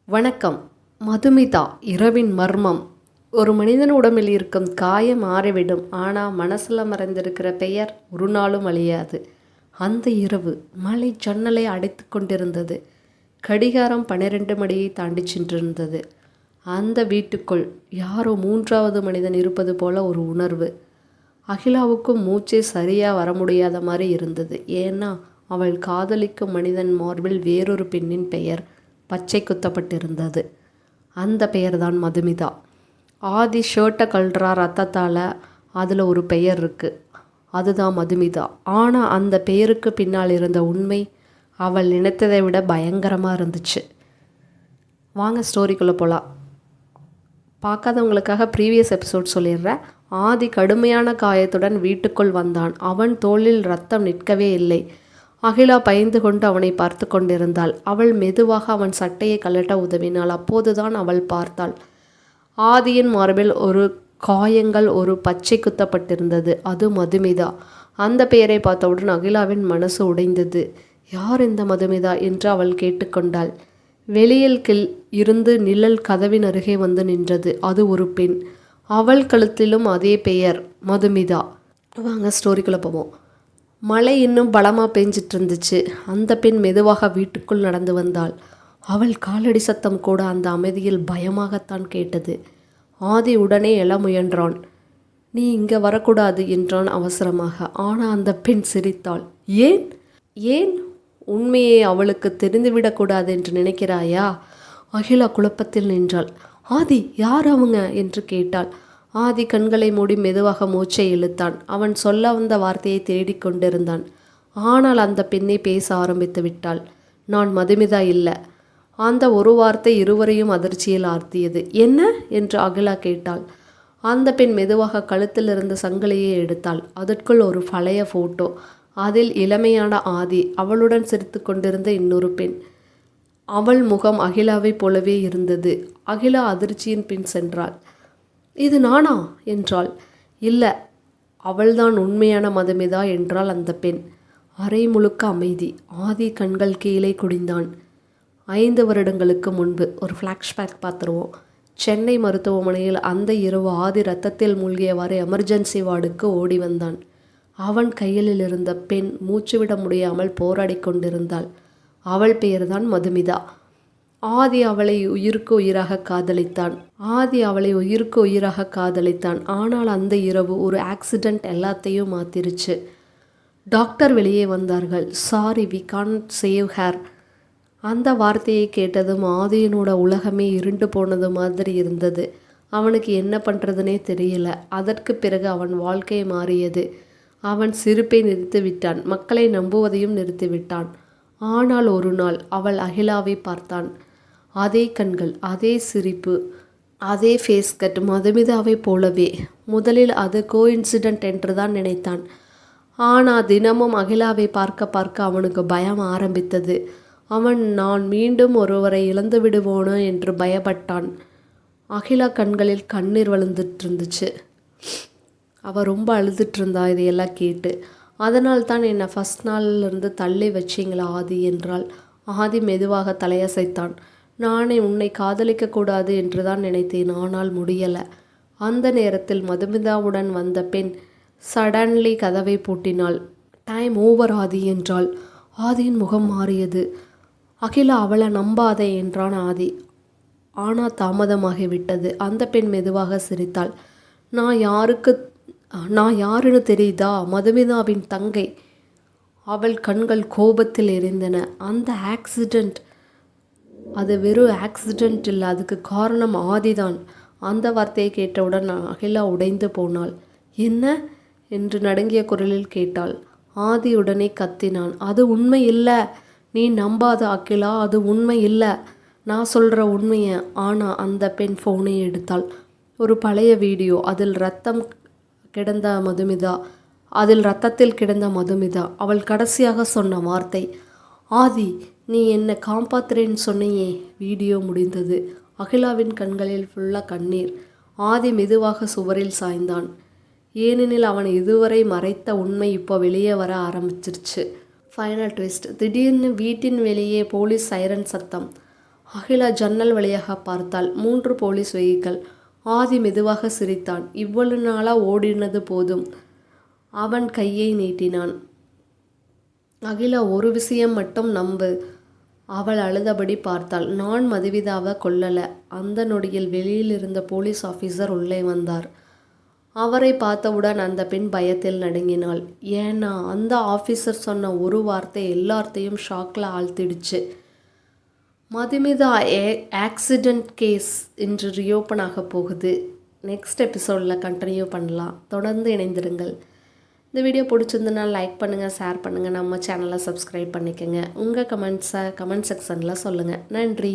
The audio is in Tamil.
வணக்கம். மதுமிதா. இரவின் மர்மம். ஒரு மனிதன் உடம்பில் இருக்கும் காயம் மாறிவிடும், ஆனால் மனசில் மறைந்திருக்கிற பெயர் ஒரு நாளும் அழியாது. அந்த இரவு மழை ஜன்னலை அடைத்து கொண்டிருந்தது. கடிகாரம் 12 மணியை தாண்டி சென்றிருந்தது. அந்த வீட்டுக்குள் யாரோ மூன்றாவது மனிதன் இருப்பது போல ஒரு உணர்வு. அகிலாவுக்கும் மூச்சே சரியாக வர முடியாத மாதிரி இருந்தது. ஏன்னா அவள் காதலிக்கும் மனிதன் மார்பில் வேறொரு பெண்ணின் பெயர் பச்சை குத்தப்பட்டிருந்தது. அந்த பெயர்தான் மதுமிதா. ஆதி ஷர்ட்டை கழறா ரத்தத்தால் அதில் ஒரு பெயர் இருக்குது, அதுதான் மதுமிதா. ஆனால் அந்த பெயருக்கு பின்னால் இருந்த உண்மை அவள் நினைத்ததை விட பயங்கரமாக இருந்துச்சு. வாங்க ஸ்டோரிக்குள்ளே போகலாம். பார்க்காதவங்களுக்காக ப்ரீவியஸ் எபிசோட் சொல்லிடுறேன். ஆதி கடுமையான காயத்துடன் வீட்டுக்குள் வந்தான். அவன் தோளில் ரத்தம் நிற்கவே இல்லை. அகிலா பயந்து கொண்டு அவனை பார்த்து கொண்டிருந்தாள். அவள் மெதுவாக அவன் சட்டையை கழட்ட உதவினாள். அப்போதுதான் அவள் பார்த்தாள். ஆதியின் மார்பில் ஒரு காயங்கள் ஒரு பச்சை குத்தப்பட்டிருந்தது. அது மதுமிதா. அந்த பெயரை பார்த்தவுடன் அகிலாவின் மனசு உடைந்தது. யார் இந்த மதுமிதா என்று அவள் கேட்டுக்கொண்டாள். வெளியில் இருந்து நிழல் கதவின் அருகே வந்து நின்றது. அது ஒரு பெண். அவள் கழுத்திலும் அதே பெயர், மதுமிதா. வாங்க ஸ்டோரிக்குள்ளே போவோம். மழை இன்னும் பலமாக பெஞ்சிட்டு இருந்துச்சு. அந்த பெண் மெதுவாக வீட்டுக்குள் நடந்து வந்தாள். அவள் காலடி சத்தம் கூட அந்த அமைதியில் பயமாகத்தான் கேட்டது. ஆதி உடனே எழ முயன்றான். நீ இங்கே வரக்கூடாது என்றான் அவசரமாக. ஆனால் அந்த பெண் சிரித்தாள். ஏன் ஏன் உண்மையை அவளுக்கு தெரிந்துவிடக்கூடாது என்று நினைக்கிறாயா? அகிலா குழப்பத்தில் நின்றாள். ஆதி, யார் அவங்க என்று கேட்டாள். ஆதி கண்களை மூடி மெதுவாக மூச்சை இழுத்தான். அவன் சொல்ல வந்த வார்த்தையை தேடிக்கொண்டிருந்தான். ஆனால் அந்த பெண்ணை பேச ஆரம்பித்து விட்டாள். நான் மதுமிதா இல்லை. அந்த ஒரு வார்த்தை இருவரையும் அதிர்ச்சியில் ஆழ்த்தியது. என்ன என்று அகிலா கேட்டாள். அந்த பெண் மெதுவாக கழுத்தில் இருந்த சங்கிலியை எடுத்தாள். அதற்குள் ஒரு பழைய ஃபோட்டோ. அதில் இளமையான ஆதி, அவளுடன் சிரித்து கொண்டிருந்த இன்னொரு பெண். அவள் முகம் அகிலாவை போலவே இருந்தது. அகிலா அதிர்ச்சியின் பின் சென்றாள். இது நானா என்றாள். இல்லை, அவள்தான் உண்மையான மதுமிதா என்றாள் அந்த பெண். அரை முழுக்க அமைதி. ஆதி கண்கள் கீழே குடிந்தான். 5 வருடங்களுக்கு முன்பு ஒரு ஃப்ளாஷ்பேக் பார்த்துருவோம். சென்னை மருத்துவமனையில் அந்த இரவு ஆதி ரத்தத்தில் மூழ்கியவாறு எமர்ஜென்சி வார்டுக்கு ஓடி வந்தான். அவன் கையில் இருந்த பெண் மூச்சுவிட முடியாமல் போராடி கொண்டிருந்தாள். அவள் பெயர்தான் மதுமிதா. ஆதி அவளை உயிருக்கு உயிராக காதலித்தான். ஆனால் அந்த இரவு ஒரு ஆக்சிடெண்ட் எல்லாத்தையும் மாத்திருச்சு. டாக்டர் வெளியே வந்தார்கள். Sorry, we can't save her. அந்த வார்த்தையை கேட்டதும் ஆதியினோட உலகமே இருண்டு போனது மாதிரி இருந்தது. அவனுக்கு என்ன பண்ணுறதுனே தெரியல. அதற்கு பிறகு அவன் வாழ்க்கை மாறியது. அவன் சிரிப்பை நிறுத்திவிட்டான். மக்களை நம்புவதையும் நிறுத்திவிட்டான். ஆனால் ஒரு நாள் அவள் அகிலாவை பார்த்தான். அதே கண்கள், அதே சிரிப்பு, அதே ஃபேஸ் கட், மதுமிதாவை போலவே. முதலில் அது கோஇன்சிடென்ட் என்று தான் நினைத்தான். ஆனால் தினமும் அகிலாவை பார்க்க பார்க்க அவனுக்கு பயம் ஆரம்பித்தது. நான் மீண்டும் ஒருவரை இழந்து விடுவோனோ என்று பயப்பட்டான். அகிலா கண்களில் கண்ணீர் வழிந்துட்டு இருந்துச்சு. அவள் ரொம்ப அழுதுட்டு இருந்தா இதையெல்லாம் கேட்டு. அதனால் தான் என்னை ஃபஸ்ட் நாளிலிருந்து தள்ளி வச்சிங்களா ஆதி என்றாள். ஆதி மெதுவாக தலையசைத்தான். நானே உன்னை காதலிக்கக்கூடாது என்று தான் நினைத்தேன், ஆனால் முடியலை. அந்த நேரத்தில் மதுமிதாவுடன் வந்த பெண் சடன்லி கதவை பூட்டினாள். டைம் ஓவர் ஆதி என்றாள். ஆதியின் முகம் மாறியது. அகிலா, அவளை நம்பாதே என்றான் ஆதி. ஆனால் தாமதமாகிவிட்டது. அந்த பெண் மெதுவாக சிரித்தாள். நான் யாருன்னு தெரியுதா? மதுமிதாவின் தங்கை. அவள் கண்கள் கோபத்தில் எரிந்தன. அந்த ஆக்சிடெண்ட், அது வெறும் ஆக்சிடெண்ட் இல்லை, அதுக்கு காரணம் ஆதிதான். அந்த வார்த்தையை கேட்டவுடன் அகிலா உடைந்து போனாள். என்ன என்று நடுங்கிய குரலில் கேட்டாள். ஆதி உடனே கத்தினான். அது உண்மை இல்லை, நீ நம்பாத அகிலா, அது உண்மை இல்லை, நான் சொல்கிற உண்மையை. ஆனால் அந்த பெண் ஃபோனை எடுத்தாள். ஒரு பழைய வீடியோ. அதில் ரத்தத்தில் கிடந்த மதுமிதா. அவள் கடைசியாக சொன்ன வார்த்தை, ஆதி, நீ என்னை காப்பாத்துறேன்னு சொன்னையே. வீடியோ முடிந்தது. அகிலாவின் கண்களில் ஃபுல்லாக கண்ணீர். ஆதி மெதுவாக சுவரில் சாய்ந்தான். ஏனெனில் அவன் இதுவரை மறைத்த உண்மை இப்போ வெளியே வர ஆரம்பிச்சிருச்சு. Final twist. திடீர்னு வீட்டின் வெளியே போலீஸ் சைரன் சத்தம். அகிலா ஜன்னல் வழியாக பார்த்தாள். 3 போலீஸ் வெஹிக்கிள். ஆதி மெதுவாக சிரித்தான். இவ்வளவு நாளா ஓடினது போதும். அவன் கையை நீட்டினான். அகிலா, ஒரு விஷயம் மட்டும் நம்பு. அவள் அழுதபடி பார்த்தாள். நான் மதுவிதாவை கொல்லல. அந்த நொடியில் வெளியில் இருந்த போலீஸ் ஆஃபீஸர் உள்ளே வந்தார். அவரை பார்த்தவுடன் அந்த பெண் பயத்தில் நடுங்கினாள். ஏன்னா அந்த ஆஃபீஸர் சொன்ன ஒரு வார்த்தை எல்லார்த்தையும் ஷாக்கில் ஆழ்த்திடுச்சு. மதுமிதா ஆக்சிடெண்ட் கேஸ் இன்று ரியோப்பன் ஆக போகுது. நெக்ஸ்ட் எபிசோடில் கண்டினியூ பண்ணலாம். தொடர்ந்து இணைந்திருங்கள். இந்த வீடியோ பிடிச்சிருந்ததுன்னா லைக் பண்ணுங்கள், ஷேர் பண்ணுங்கள், நம்ம சேனலை சப்ஸ்கிரைப் பண்ணிக்கோங்க. உங்கள் கமெண்ட்ஸை கமெண்ட் செக்ஷனில் சொல்லுங்கள். நன்றி.